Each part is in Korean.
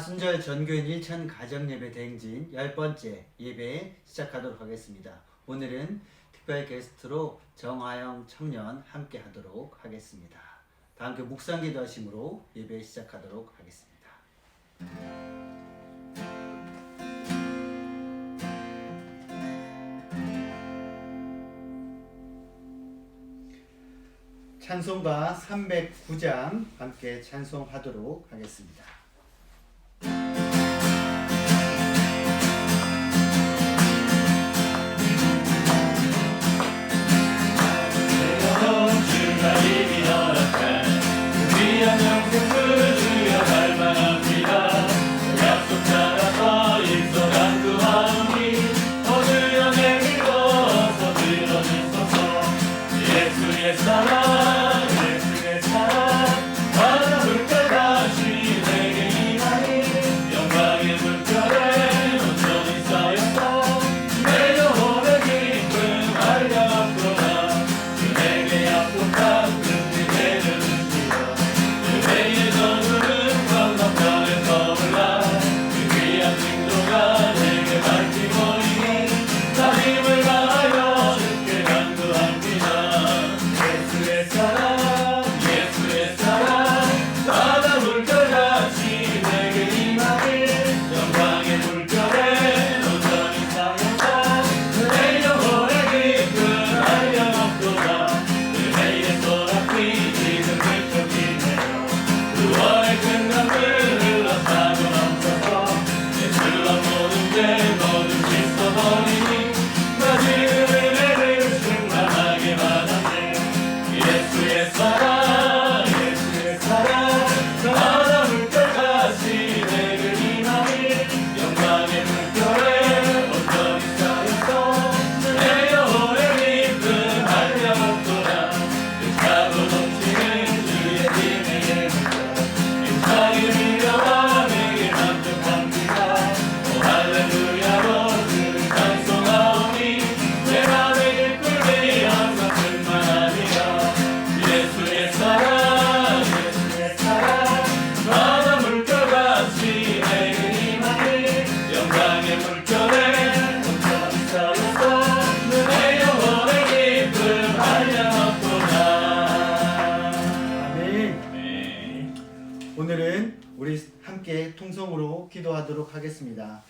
사순절 전교인 일천 가정예배 대행진 10번째 예배 시작하도록 하겠습니다. 오늘은 특별 게스트로 정하영 청년 함께 하도록 하겠습니다. 다 함께 묵상기도 하심으로 예배 시작하도록 하겠습니다. 찬송가 309장 함께 찬송하도록 하겠습니다. 오늘은 우리 함께 통성으로 기도하도록 하겠습니다.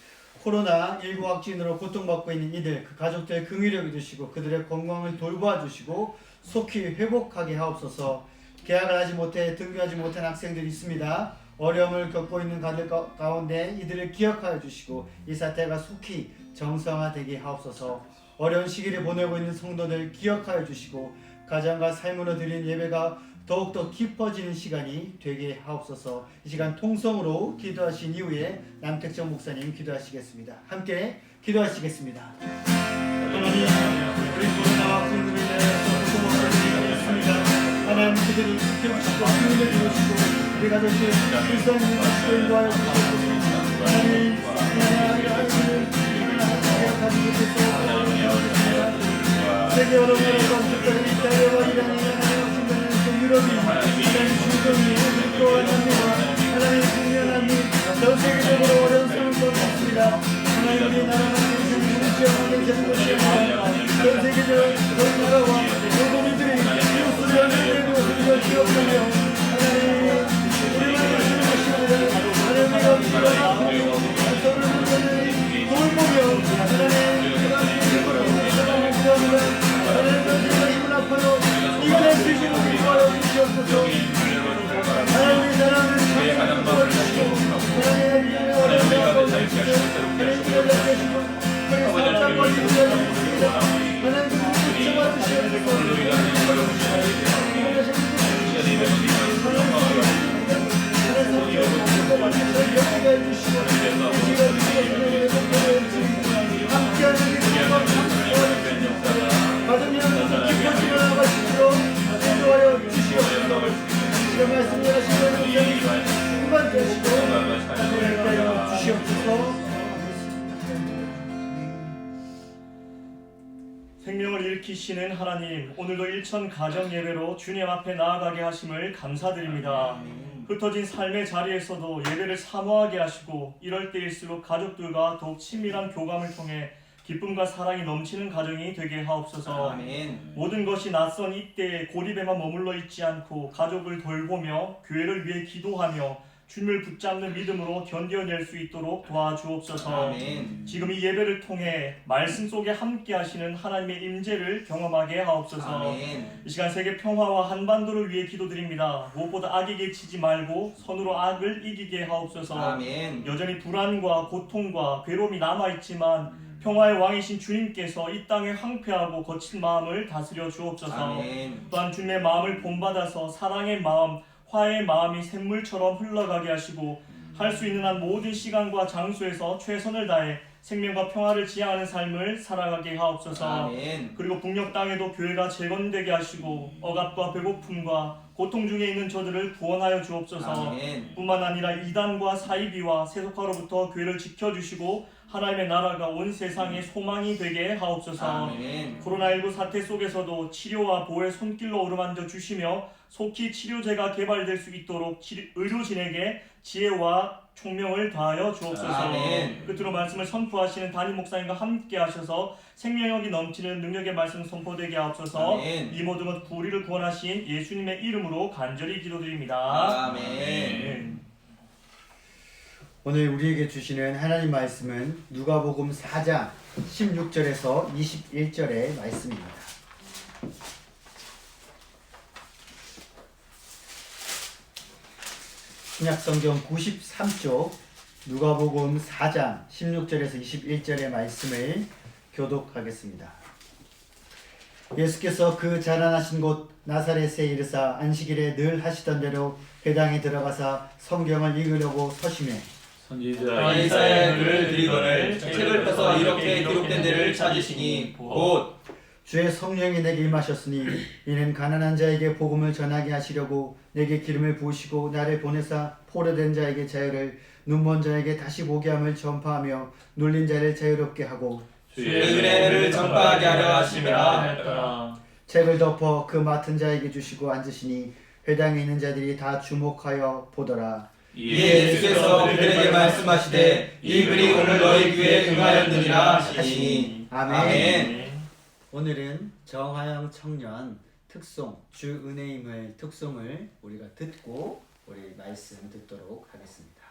코로나19 확진으로 고통받고 있는 이들, 그 가족들 긍휼히 여겨주시고 그들의 건강을 돌보아 주시고 속히 회복하게 하옵소서. 개학을 하지 못해 등교하지 못한 학생들이 있습니다. 어려움을 겪고 있는 가족 가운데 이들을 기억하여 주시고 이 사태가 속히 정상화되게 하옵소서. 어려운 시기를 보내고 있는 성도들 기억하여 주시고 가정과 삶으로 드린 예배가 더욱더 깊어지는 시간이 되게 하옵소서. 이 시간 통성으로 기도하신 이후에 남택정 목사님 기도하시겠습니다. 함께 기도하시겠습니다. 하나님, 우리 코로나 확진으로 인해서 고통을 드리겠습니다. 하나님, 그들을 지켜주시고 힘을 주시고 우리 가족들 불쌍히 하시고 인도하여 주시옵소서. 하나님, 아이들을 가지고 계셔서 세계 여러 나라에서 특별히 이탈리아와 이란이 유럽이 하나님 중동이 또합니다. 하나님 국면하니 전 세계적으로 어려운 상황을 겪습니다. 하나님 우리나라는 지원하는 되는 것이 아니라 전 세계적 전 나라와 모든 이들이 이웃을 연대되고 우리가 기억하며 하나님 우리만 주시는 것이 아니라 하나님 우리가 기도하고 서로를 돌보며 하나님 하나님 전쟁과 힘을 아파요 이겨낼 수 있는 하나님 우리 사랑을 도와주시고 하나님 어려운 하나님 연락하시고 우리 사랑과 인도해주십니다. 하나님 생명을 일으키시는 하나님, 오늘도 일천 가정 예배로 주님 앞에 나아가게 하심을 감사드립니다. 흩어진 삶의 자리에서도 예배를 사모하게 하시고 이럴 때일수록 가족들과 더욱 친밀한 교감을 통해 기쁨과 사랑이 넘치는 가정이 되게 하옵소서. 아멘. 모든 것이 낯선 이때에 고립에만 머물러 있지 않고 가족을 돌보며 교회를 위해 기도하며 주님을 붙잡는 믿음으로 견뎌낼 수 있도록 도와주옵소서. 아멘. 지금 이 예배를 통해 말씀 속에 함께 하시는 하나님의 임재를 경험하게 하옵소서. 아멘. 이 시간 세계 평화와 한반도를 위해 기도드립니다. 무엇보다 악에게 치지 말고 선으로 악을 이기게 하옵소서. 아멘. 여전히 불안과 고통과 괴로움이 남아있지만 평화의 왕이신 주님께서 이 땅에 황폐하고 거친 마음을 다스려 주옵소서. 아멘. 또한 주님의 마음을 본받아서 사랑의 마음, 화해의 마음이 샘물처럼 흘러가게 하시고 할 수 있는 한 모든 시간과 장소에서 최선을 다해 생명과 평화를 지향하는 삶을 살아가게 하옵소서. 아멘. 그리고 북녘 땅에도 교회가 재건되게 하시고 억압과 배고픔과 고통 중에 있는 저들을 구원하여 주옵소서. 아멘. 뿐만 아니라 이단과 사이비와 세속화로부터 교회를 지켜주시고 하나님의 나라가 온 세상의 소망이 되게 하옵소서. 아멘. 코로나19 사태 속에서도 치료와 보호의 손길로 어루만져 주시며 속히 치료제가 개발될 수 있도록 의료진에게 지혜와 총명을 다하여 주옵소서. 아멘. 끝으로 말씀을 선포하시는 담임 목사님과 함께 하셔서 생명력이 넘치는 능력의 말씀 선포되게 하옵소서. 아멘. 이 모든 것 우리를 구원하신 예수님의 이름으로 간절히 기도드립니다. 아멘. 오늘 우리에게 주시는 하나님 말씀은 누가복음 4장 16절에서 21절의 말씀입니다. 신약성경 93쪽 누가복음 4장 16절에서 21절의 말씀을 교독하겠습니다. 예수께서 그 자라나신 곳 나사렛에 이르사 안식일에 늘 하시던 대로 회당에 들어가사 성경을 읽으려고 서심해 선지자 이사야의 글을 드리거늘 책을 펴서 이렇게 기록된 데를 찾으시니 곧 주의 성령이 내게 임하셨으니 이는 가난한 자에게 복음을 전하게 하시려고 내게 기름을 부으시고 나를 보내사 포로된 자에게 자유를 눈먼 자에게 다시 보게 함을 전파하며 눌린 자를 자유롭게 하고 주의 은혜를 전파하게 하려 하심이라 하였더라. 책을 덮어 그 맡은 자에게 주시고 앉으시니 회당에 있는 자들이 다 주목하여 보더라. 이에 예수께서 그들에게 말씀하시되 이 글이 오늘 너희 귀에 응하였느니라 하시니 아멘. 아멘. 오늘은 정화영 청년 특송 주 은혜임을 특송을 우리가 듣고 우리 말씀 듣도록 하겠습니다.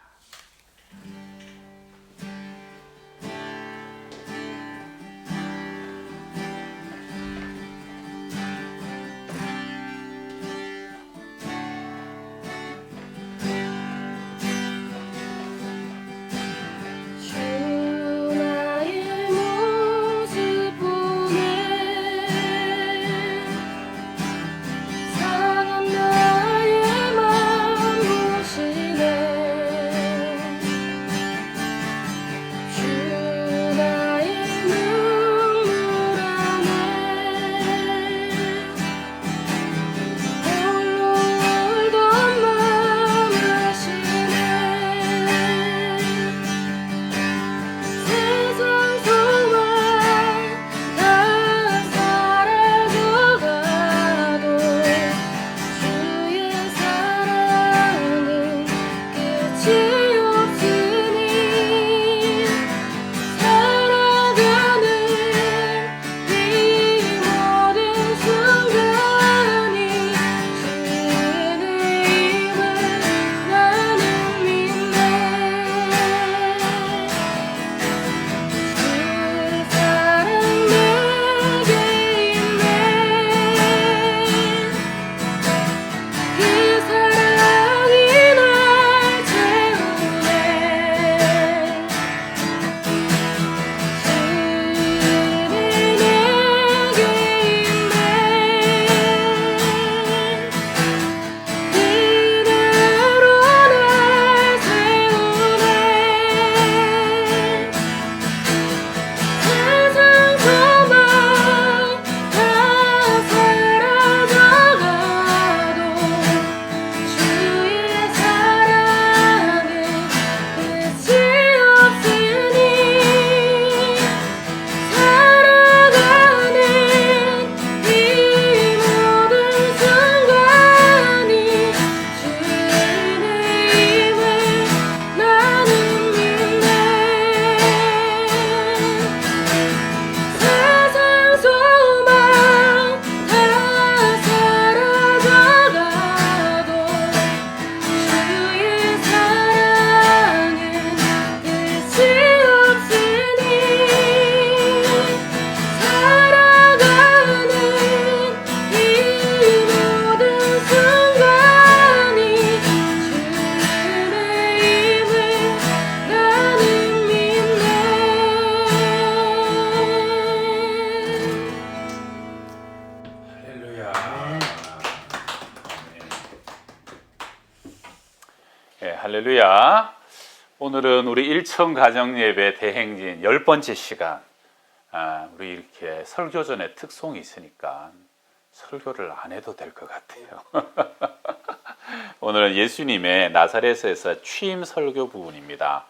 할렐루야. 오늘은 우리 일천 가정예배 대행진 10번째 시간. 우리 이렇게 설교전에 특송이 있으니까 설교를 안 해도 될 것 같아요. 오늘은 예수님의 나사렛에서 취임 설교 부분입니다.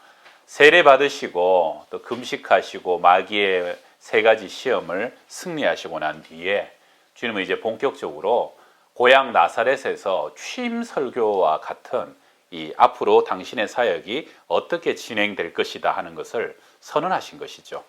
세례 받으시고 또 금식하시고 마귀의 3가지 시험을 승리하시고 난 뒤에 주님은 이제 본격적으로 고향 나사렛에서 취임 설교와 같은 이 앞으로 당신의 사역이 어떻게 진행될 것이다 하는 것을 선언하신 것이죠.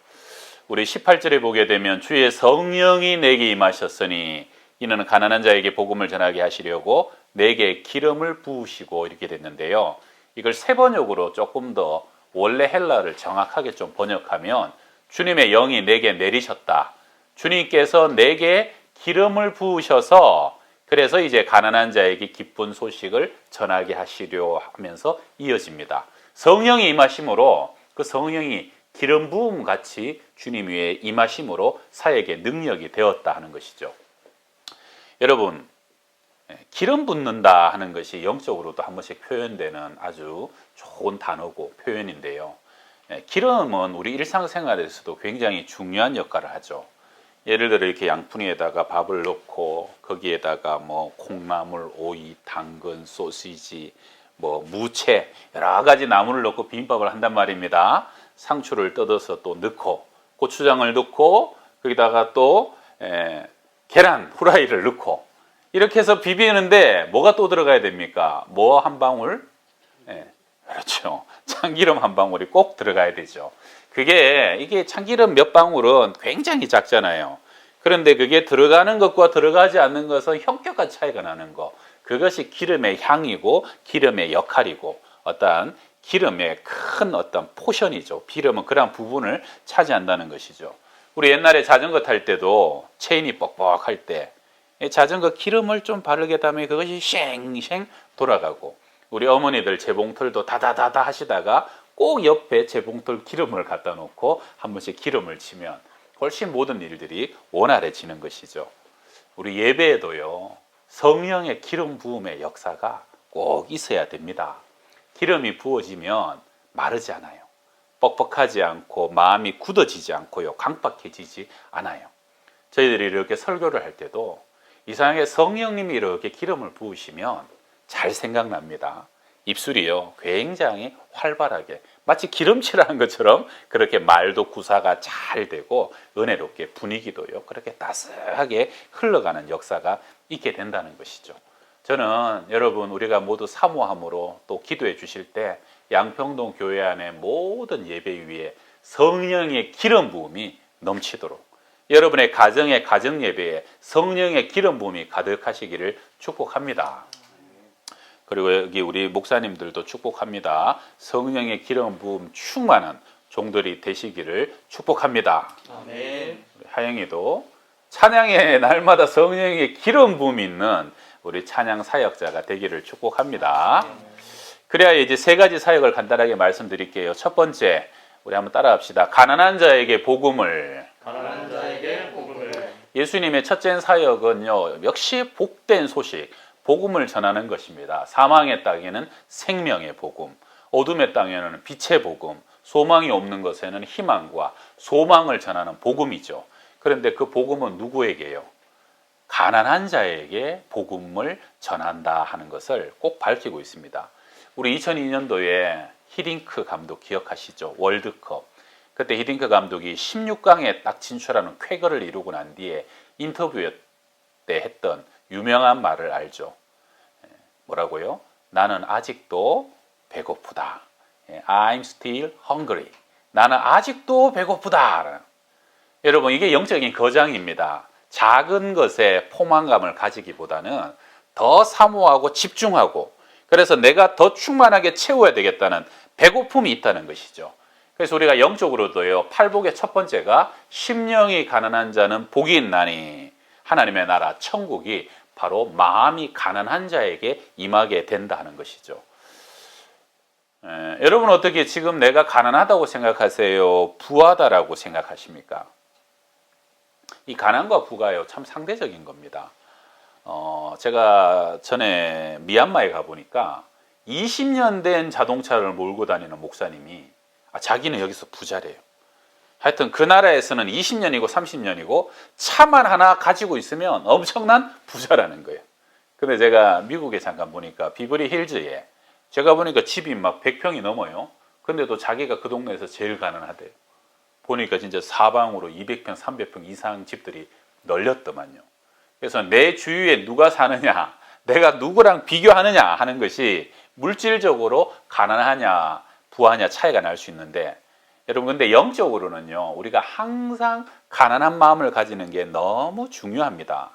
우리 18절에 보게 되면 주의 성령이 내게 임하셨으니 이는 가난한 자에게 복음을 전하게 하시려고 내게 기름을 부으시고 이렇게 됐는데요. 이걸 세번역으로 조금 더 원래 헬라를 정확하게 좀 번역하면 주님의 영이 내게 내리셨다. 주님께서 내게 기름을 부으셔서 그래서 이제 가난한 자에게 기쁜 소식을 전하게 하시려 하면서 이어집니다. 성령이 임하심으로 그 성령이 기름 부음 같이 주님 위에 임하심으로 사역의 능력이 되었다 하는 것이죠. 여러분, 기름 붓는다 하는 것이 영적으로도 한 번씩 표현되는 아주 좋은 단어고 표현인데요. 기름은 우리 일상생활에서도 굉장히 중요한 역할을 하죠. 예를 들어 이렇게 양푼에다가 밥을 넣고 거기에다가 뭐 콩나물, 오이, 당근, 소시지, 뭐 무채 여러 가지 나물을 넣고 비빔밥을 한단 말입니다. 상추를 뜯어서 또 넣고 고추장을 넣고 거기다가 또 계란 후라이를 넣고 이렇게 해서 비비는데 뭐가 또 들어가야 됩니까? 뭐 한 방울? 그렇죠. 참기름 한 방울이 꼭 들어가야 되죠. 이게 참기름 몇 방울은 굉장히 작잖아요. 그런데 그게 들어가는 것과 들어가지 않는 것은 현격한 차이가 나는 거. 그것이 기름의 향이고 기름의 역할이고 어떠한 기름의 큰 어떤 포션이죠. 기름은 그러한 부분을 차지한다는 것이죠. 우리 옛날에 자전거 탈 때도 체인이 뻑뻑할 때 자전거 기름을 좀 바르게 하면 그것이 쉥쉥 돌아가고 우리 어머니들 재봉틀도 다다다다 하시다가 꼭 옆에 재봉틀 기름을 갖다 놓고 한 번씩 기름을 치면 훨씬 모든 일들이 원활해지는 것이죠. 우리 예배에도요. 성령의 기름 부음의 역사가 꼭 있어야 됩니다. 기름이 부어지면 마르지 않아요. 뻑뻑하지 않고 마음이 굳어지지 않고요. 강박해지지 않아요. 저희들이 이렇게 설교를 할 때도 이상하게 성령님이 이렇게 기름을 부으시면 잘 생각납니다. 입술이요 굉장히 활발하게 마치 기름칠하는 것처럼 그렇게 말도 구사가 잘 되고 은혜롭게 분위기도요 그렇게 따스하게 흘러가는 역사가 있게 된다는 것이죠. 저는 여러분 우리가 모두 사모함으로 또 기도해 주실 때 양평동 교회 안에 모든 예배 위에 성령의 기름 부음이 넘치도록 여러분의 가정의 가정 예배에 성령의 기름 부음이 가득하시기를 축복합니다. 그리고 여기 우리 목사님들도 축복합니다. 성령의 기름 부음 충만한 종들이 되시기를 축복합니다. 아멘. 하영이도 찬양의 날마다 성령의 기름 부음이 있는 우리 찬양 사역자가 되기를 축복합니다. 그래야 이제 3가지 사역을 간단하게 말씀드릴게요. 첫 번째, 우리 한번 따라합시다. 가난한 자에게 복음을. 가난한 자에게 복음을. 예수님의 첫째 사역은요, 역시 복된 소식, 복음을 전하는 것입니다. 사망의 땅에는 생명의 복음, 어둠의 땅에는 빛의 복음, 소망이 없는 것에는 희망과 소망을 전하는 복음이죠. 그런데 그 복음은 누구에게요? 가난한 자에게 복음을 전한다 하는 것을 꼭 밝히고 있습니다. 우리 2002년도에 히딩크 감독 기억하시죠? 월드컵. 그때 히딩크 감독이 16강에 딱 진출하는 쾌거를 이루고 난 뒤에 인터뷰 때 했던 유명한 말을 알죠. 뭐라고요? 나는 아직도 배고프다. I'm still hungry. 나는 아직도 배고프다. 여러분 이게 영적인 거장입니다. 작은 것에 포만감을 가지기보다는 더 사모하고 집중하고 그래서 내가 더 충만하게 채워야 되겠다는 배고픔이 있다는 것이죠. 그래서 우리가 영적으로도요. 팔복의 첫 번째가 심령이 가난한 자는 복이 있나니 하나님의 나라 천국이 바로 마음이 가난한 자에게 임하게 된다 하는 것이죠. 여러분 어떻게 지금 내가 가난하다고 생각하세요? 부하다라고 생각하십니까? 이 가난과 부가요 참 상대적인 겁니다. 제가 전에 미얀마에 가보니까 20년 된 자동차를 몰고 다니는 목사님이 자기는 여기서 부자래요. 하여튼 그 나라에서는 20년이고 30년이고 차만 하나 가지고 있으면 엄청난 부자라는 거예요. 근데 제가 미국에 잠깐 보니까 비버리 힐즈에 제가 보니까 집이 막 100평이 넘어요. 근데도 자기가 그 동네에서 제일 가난하대요. 보니까 진짜 사방으로 200평, 300평 이상 집들이 널렸더만요. 그래서 내 주위에 누가 사느냐, 내가 누구랑 비교하느냐 하는 것이 물질적으로 가난하냐, 부하냐 차이가 날 수 있는데, 여러분 근데 영적으로는요, 우리가 항상 가난한 마음을 가지는 게 너무 중요합니다.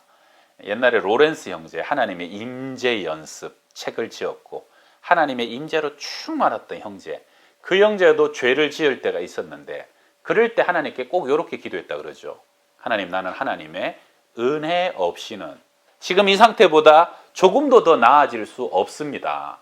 옛날에 로렌스 형제 하나님의 임재 연습 책을 지었고 하나님의 임재로 충만했던 형제, 그 형제도 죄를 지을 때가 있었는데 그럴 때 하나님께 꼭 이렇게 기도했다 그러죠. 하나님, 나는 하나님의 은혜 없이는 지금 이 상태보다 조금도 더 나아질 수 없습니다.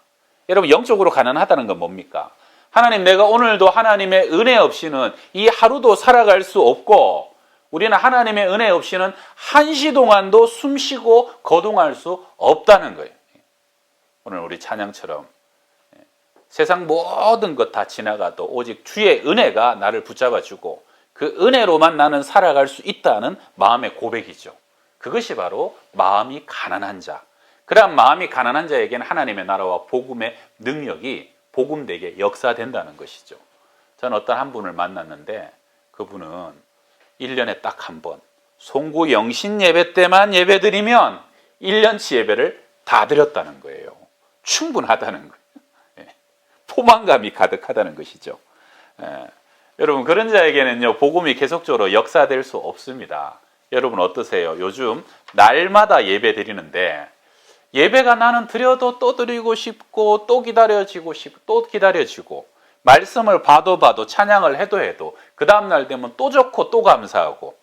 여러분 영적으로 가난하다는 건 뭡니까? 하나님, 내가 오늘도 하나님의 은혜 없이는 이 하루도 살아갈 수 없고, 우리는 하나님의 은혜 없이는 한시 동안도 숨쉬고 거동할 수 없다는 거예요. 오늘 우리 찬양처럼 세상 모든 것 다 지나가도 오직 주의 은혜가 나를 붙잡아주고 그 은혜로만 나는 살아갈 수 있다는 마음의 고백이죠. 그것이 바로 마음이 가난한 자. 그러한 마음이 가난한 자에게는 하나님의 나라와 복음의 능력이 복음되게 역사된다는 것이죠. 저는 어떤 한 분을 만났는데 그분은 1년에 딱 한 번 송구 영신 예배 때만 예배 드리면 1년치 예배를 다 드렸다는 거예요. 충분하다는 거예요. 포만감이 가득하다는 것이죠. 여러분 그런 자에게는요, 복음이 계속적으로 역사될 수 없습니다. 여러분 어떠세요? 요즘 날마다 예배 드리는데 예배가 나는 드려도 또 드리고 싶고 또 기다려지고 싶고 또 기다려지고, 말씀을 봐도 찬양을 해도 그 다음날 되면 또 좋고 또 감사하고,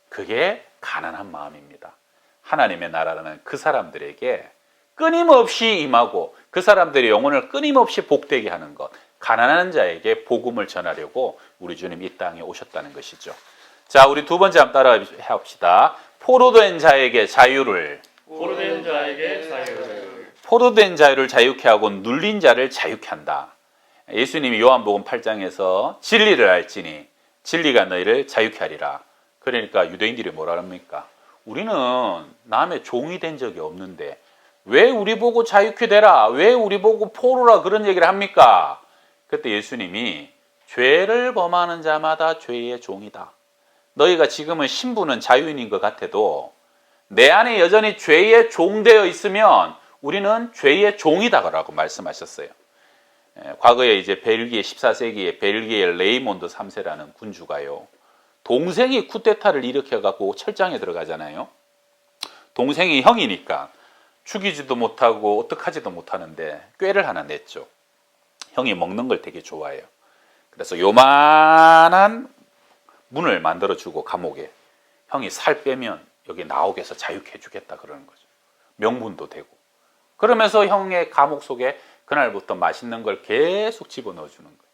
그게 가난한 마음입니다. 하나님의 나라는 그 사람들에게 끊임없이 임하고 그 사람들의 영혼을 끊임없이 복되게 하는 것, 가난한 자에게 복음을 전하려고 우리 주님 이 땅에 오셨다는 것이죠. 자, 우리 두 번째 한번 따라 합시다. 포로된 자에게 자유를, 포로된 자에게 자유를, 포로된 자유를 자유케 하고 눌린 자를 자유케 한다. 예수님이 요한복음 8장에서 진리를 알지니 진리가 너희를 자유케 하리라. 그러니까 유대인들이 뭐라 합니까? 우리는 남의 종이 된 적이 없는데 왜 우리 보고 자유케 되라, 왜 우리 보고 포로라 그런 얘기를 합니까? 그때 예수님이 죄를 범하는 자마다 죄의 종이다. 너희가 지금은 신부는 자유인인 것 같아도 내 안에 여전히 죄의 종되어 있으면 우리는 죄의 종이다라고 말씀하셨어요. 과거에 이제 벨기에 14세기에 벨기에 레이몬드 3세라는 군주가요, 동생이 쿠데타를 일으켜갖고 철장에 들어가잖아요. 동생이 형이니까 죽이지도 못하고 어떡하지도 못하는데 꾀를 하나 냈죠. 형이 먹는 걸 되게 좋아해요. 그래서 요만한 문을 만들어주고 감옥에, 형이 살 빼면 여기 나오게 해서 자유케 해주겠다 그러는 거죠. 명분도 되고. 그러면서 형의 감옥 속에 그날부터 맛있는 걸 계속 집어넣어 주는 거예요.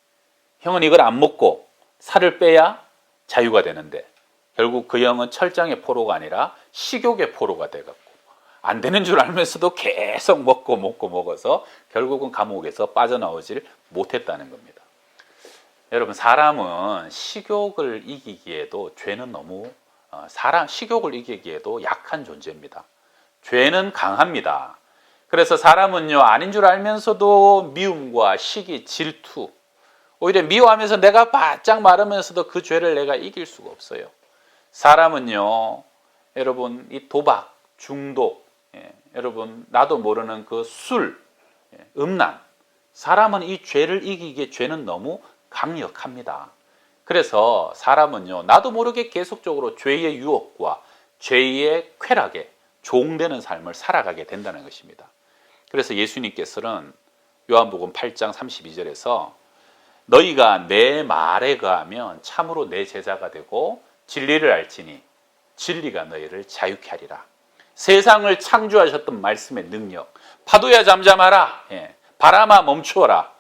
형은 이걸 안 먹고 살을 빼야 자유가 되는데 결국 그 형은 철장의 포로가 아니라 식욕의 포로가 돼갖고 안 되는 줄 알면서도 계속 먹어서 결국은 감옥에서 빠져나오질 못했다는 겁니다. 여러분, 사람은 식욕을 이기기에도 죄는 너무 식욕을 이기기에도 약한 존재입니다. 죄는 강합니다. 그래서 사람은요, 아닌 줄 알면서도 미움과 시기, 질투, 오히려 미워하면서 내가 바짝 마르면서도 그 죄를 내가 이길 수가 없어요. 사람은요, 여러분, 이 도박, 중독, 여러분 나도 모르는 그 술, 음란, 사람은 이 죄를 이기기에 죄는 너무 강력합니다. 그래서 사람은요, 나도 모르게 계속적으로 죄의 유혹과 죄의 쾌락에 종되는 삶을 살아가게 된다는 것입니다. 그래서 예수님께서는 요한복음 8장 32절에서 너희가 내 말에 거하면 참으로 내 제자가 되고 진리를 알지니 진리가 너희를 자유케 하리라. 세상을 창조하셨던 말씀의 능력, 파도야 잠잠하라, 바람아 멈추어라,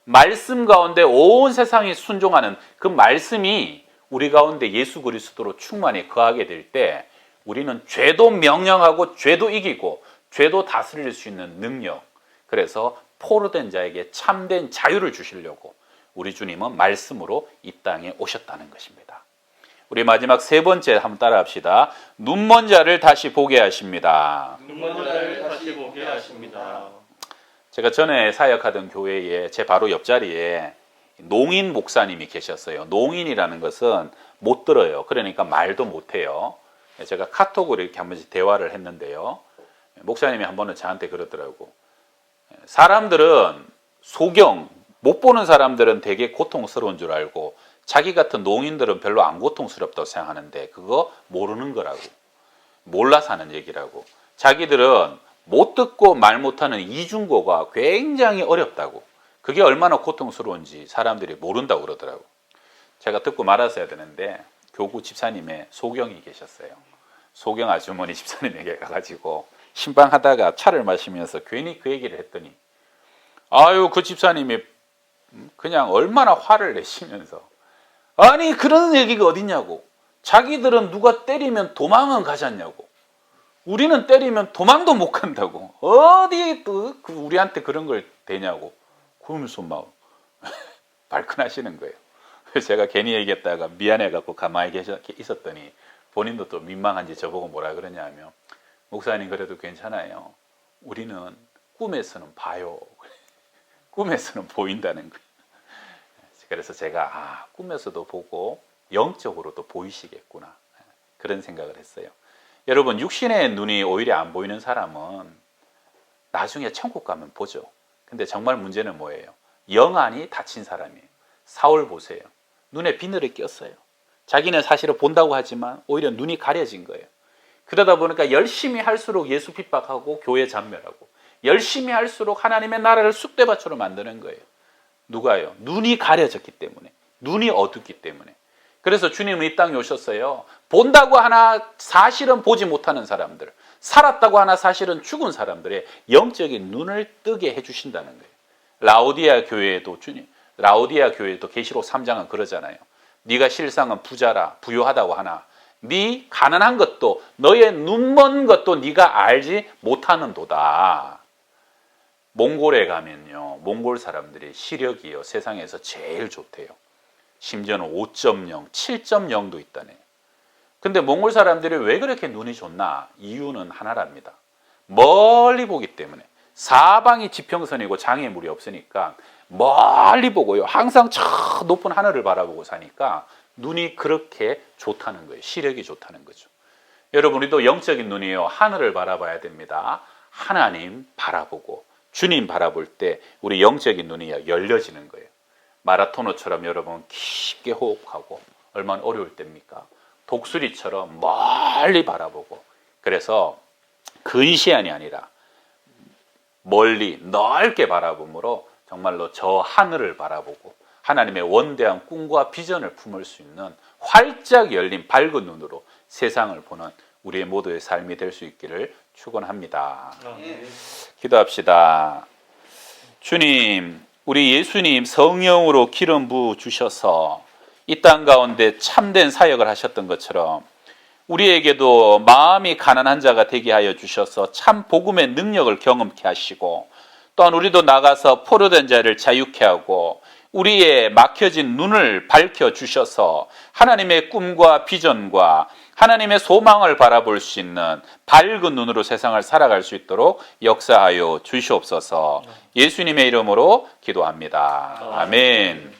말씀 가운데 온 세상이 순종하는 그 말씀이 우리 가운데 예수 그리스도로 충만히 거하게 될 때 우리는 죄도 명령하고 죄도 이기고 죄도 다스릴 수 있는 능력, 그래서 포로된 자에게 참된 자유를 주시려고 우리 주님은 말씀으로 이 땅에 오셨다는 것입니다. 우리 마지막 세 번째 한번 따라합시다. 눈먼 자를 다시 보게 하십니다. 눈먼 자를 다시 보게 하십니다. 제가 전에 사역하던 교회에 제 바로 옆자리에 농인 목사님이 계셨어요. 농인이라는 것은 못 들어요. 그러니까 말도 못해요. 제가 카톡으로 이렇게 한 번씩 대화를 했는데요. 목사님이 한 번은 저한테 그러더라고. 사람들은 소경, 못 보는 사람들은 되게 고통스러운 줄 알고 자기 같은 농인들은 별로 안 고통스럽다고 생각하는데 그거 모르는 거라고. 몰라서 하는 얘기라고. 자기들은 못 듣고 말 못하는 이중고가 굉장히 어렵다고. 그게 얼마나 고통스러운지 사람들이 모른다고 그러더라고. 제가 듣고 말았어야 되는데 교구 집사님의 소경이 계셨어요. 소경 아주머니 집사님에게 가가지고 신방하다가 차를 마시면서 괜히 그 얘기를 했더니 아유 그 집사님이 그냥 얼마나 화를 내시면서 아니 그런 얘기가 어딨냐고. 자기들은 누가 때리면 도망은 가잖냐고. 우리는 때리면 도망도 못 간다고. 어디 또 우리한테 그런 걸 대냐고. 그러면서 막 발끈하시는 거예요. 그래서 제가 괜히 얘기했다가 미안해갖고 가만히 있었더니 본인도 또 민망한지 저보고 뭐라 그러냐면 목사님 그래도 괜찮아요. 우리는 꿈에서는 봐요. 꿈에서는 보인다는 거예요. 그래서 제가 꿈에서도 보고 영적으로도 보이시겠구나 그런 생각을 했어요. 여러분 육신의 눈이 오히려 안 보이는 사람은 나중에 천국 가면 보죠. 근데 정말 문제는 뭐예요? 영안이 닫힌 사람이에요. 사울 보세요. 눈에 비늘이 꼈어요. 자기는 사실은 본다고 하지만 오히려 눈이 가려진 거예요. 그러다 보니까 열심히 할수록 예수 핍박하고 교회 잔멸하고 열심히 할수록 하나님의 나라를 쑥대밭으로 만드는 거예요. 누가요? 눈이 가려졌기 때문에. 눈이 어둡기 때문에. 그래서 주님은 이 땅에 오셨어요. 본다고 하나 사실은 보지 못하는 사람들, 살았다고 하나 사실은 죽은 사람들의 영적인 눈을 뜨게 해주신다는 거예요. 라오디아 교회에도 계시록 3장은 그러잖아요. 네가 실상은 부자라 부유하다고 하나 네 가난한 것도 너의 눈먼 것도 네가 알지 못하는도다. 몽골에 가면요, 몽골 사람들이 시력이요 세상에서 제일 좋대요. 심지어는 5.0, 7.0도 있다네요. 근데 몽골 사람들이 왜 그렇게 눈이 좋나? 이유는 하나랍니다. 멀리 보기 때문에. 사방이 지평선이고 장애물이 없으니까 멀리 보고요. 항상 저 높은 하늘을 바라보고 사니까 눈이 그렇게 좋다는 거예요. 시력이 좋다는 거죠. 여러분, 우리도 영적인 눈이요, 하늘을 바라봐야 됩니다. 하나님 바라보고 주님 바라볼 때 우리 영적인 눈이 열려지는 거예요. 마라토너처럼 여러분 깊게 호흡하고 얼마나 어려울 때입니까? 독수리처럼 멀리 바라보고, 그래서 근시안이 아니라 멀리 넓게 바라봄으로 정말로 저 하늘을 바라보고 하나님의 원대한 꿈과 비전을 품을 수 있는 활짝 열린 밝은 눈으로 세상을 보는 우리의 모두의 삶이 될 수 있기를 축원합니다. 기도합시다. 주님, 우리 예수님 성령으로 기름 부어 주셔서 이 땅 가운데 참된 사역을 하셨던 것처럼 우리에게도 마음이 가난한 자가 되게 하여 주셔서 참 복음의 능력을 경험케 하시고, 또한 우리도 나가서 포로된 자를 자유케 하고 우리의 막혀진 눈을 밝혀 주셔서 하나님의 꿈과 비전과 하나님의 소망을 바라볼 수 있는 밝은 눈으로 세상을 살아갈 수 있도록 역사하여 주시옵소서. 예수님의 이름으로 기도합니다. 아멘.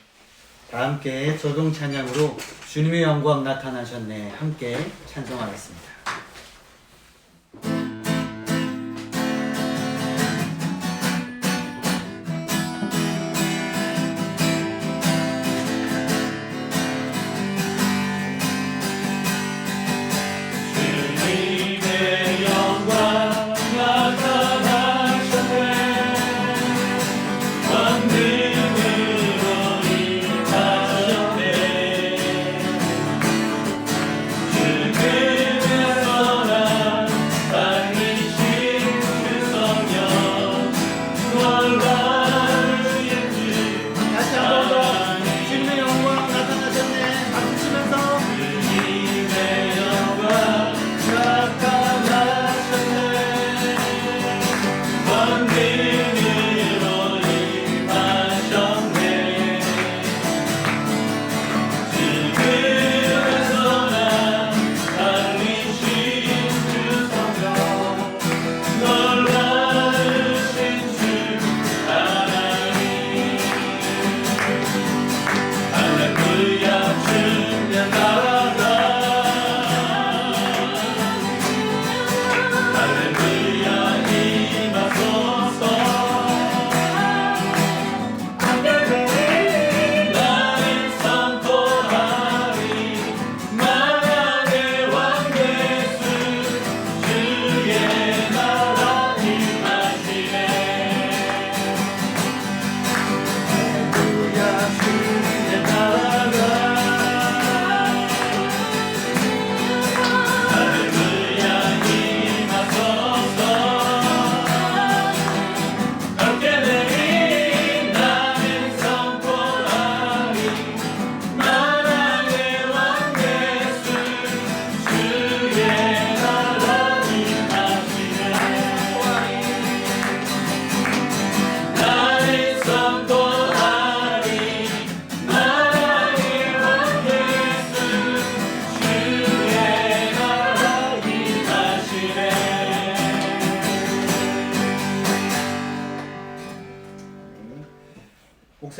다 함께 조동 찬양으로 주님의 영광 나타나셨네 함께 찬송하겠습니다. 주님의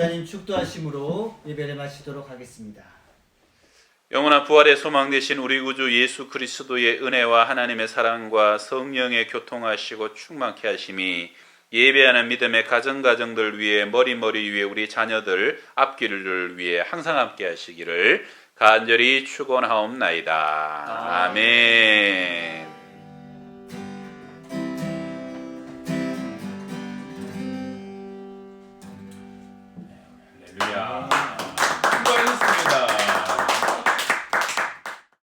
목사님 축도하심으로 예배를 마치도록 하겠습니다. 영원한 부활의 소망 되신 우리 구주 예수 그리스도의 은혜와 하나님의 사랑과 성령의 교통하시고 충만케 하심이 예배하는 믿음의 가정들 위해 머리 위에 우리 자녀들 앞길을 위해 항상 함께 하시기를 간절히 축원하옵나이다. 아멘.